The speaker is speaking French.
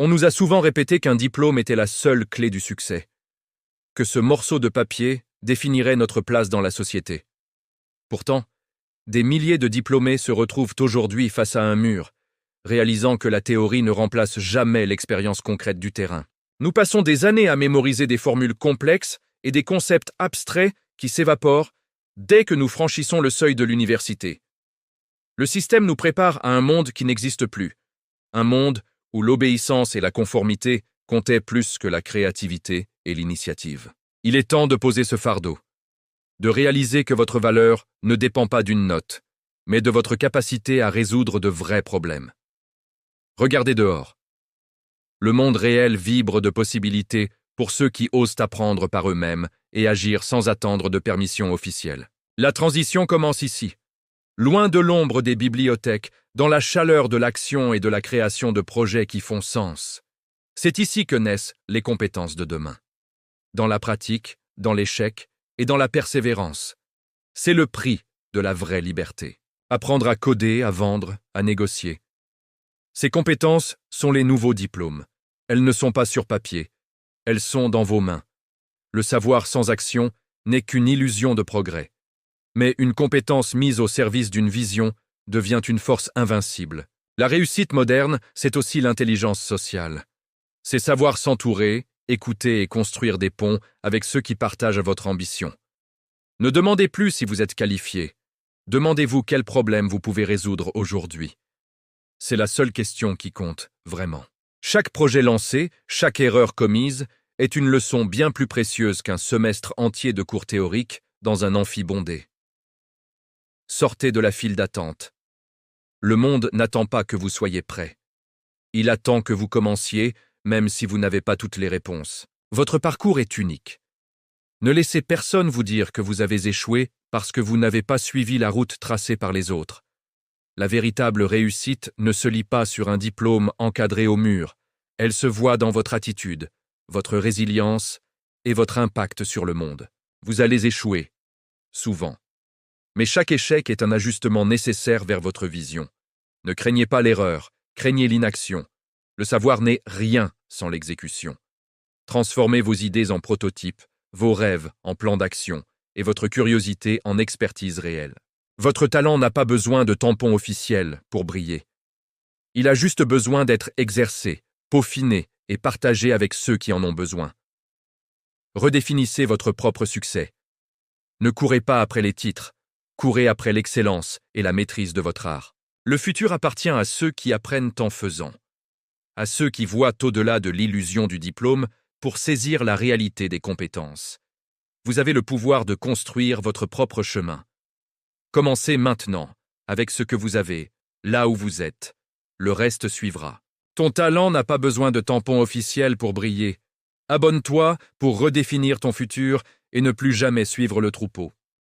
On nous a souvent répété qu'un diplôme était la seule clé du succès, que ce morceau de papier définirait notre place dans la société. Pourtant, des milliers de diplômés se retrouvent aujourd'hui face à un mur, réalisant que la théorie ne remplace jamais l'expérience concrète du terrain. Nous passons des années à mémoriser des formules complexes et des concepts abstraits qui s'évaporent dès que nous franchissons le seuil de l'université. Le système nous prépare à un monde qui n'existe plus, un monde où l'obéissance et la conformité comptaient plus que la créativité et l'initiative. Il est temps de poser ce fardeau, de réaliser que votre valeur ne dépend pas d'une note, mais de votre capacité à résoudre de vrais problèmes. Regardez dehors. Le monde réel vibre de possibilités pour ceux qui osent apprendre par eux-mêmes et agir sans attendre de permission officielle. La transition commence ici, loin de l'ombre des bibliothèques, dans la chaleur de l'action et de la création de projets qui font sens. C'est ici que naissent les compétences de demain. Dans la pratique, dans l'échec et dans la persévérance. C'est le prix de la vraie liberté. Apprendre à coder, à vendre, à négocier. Ces compétences sont les nouveaux diplômes. Elles ne sont pas sur papier. Elles sont dans vos mains. Le savoir sans action n'est qu'une illusion de progrès. Mais une compétence mise au service d'une vision devient une force invincible. La réussite moderne, c'est aussi l'intelligence sociale. C'est savoir s'entourer, écouter et construire des ponts avec ceux qui partagent votre ambition. Ne demandez plus si vous êtes qualifié. Demandez-vous quel problème vous pouvez résoudre aujourd'hui. C'est la seule question qui compte, vraiment. Chaque projet lancé, chaque erreur commise, est une leçon bien plus précieuse qu'un semestre entier de cours théoriques dans un amphi bondé. Sortez de la file d'attente. Le monde n'attend pas que vous soyez prêt. Il attend que vous commenciez, même si vous n'avez pas toutes les réponses. Votre parcours est unique. Ne laissez personne vous dire que vous avez échoué parce que vous n'avez pas suivi la route tracée par les autres. La véritable réussite ne se lit pas sur un diplôme encadré au mur. Elle se voit dans votre attitude, votre résilience et votre impact sur le monde. Vous allez échouer, souvent. Mais chaque échec est un ajustement nécessaire vers votre vision. Ne craignez pas l'erreur, craignez l'inaction. Le savoir n'est rien sans l'exécution. Transformez vos idées en prototypes, vos rêves en plans d'action et votre curiosité en expertise réelle. Votre talent n'a pas besoin de tampon officiel pour briller. Il a juste besoin d'être exercé, peaufiné et partagé avec ceux qui en ont besoin. Redéfinissez votre propre succès. Ne courez pas après les titres, courez après l'excellence et la maîtrise de votre art. Le futur appartient à ceux qui apprennent en faisant, à ceux qui voient au-delà de l'illusion du diplôme pour saisir la réalité des compétences. Vous avez le pouvoir de construire votre propre chemin. Commencez maintenant, avec ce que vous avez, là où vous êtes. Le reste suivra. Ton talent n'a pas besoin de tampon officiel pour briller. Abonne-toi pour redéfinir ton futur et ne plus jamais suivre le troupeau.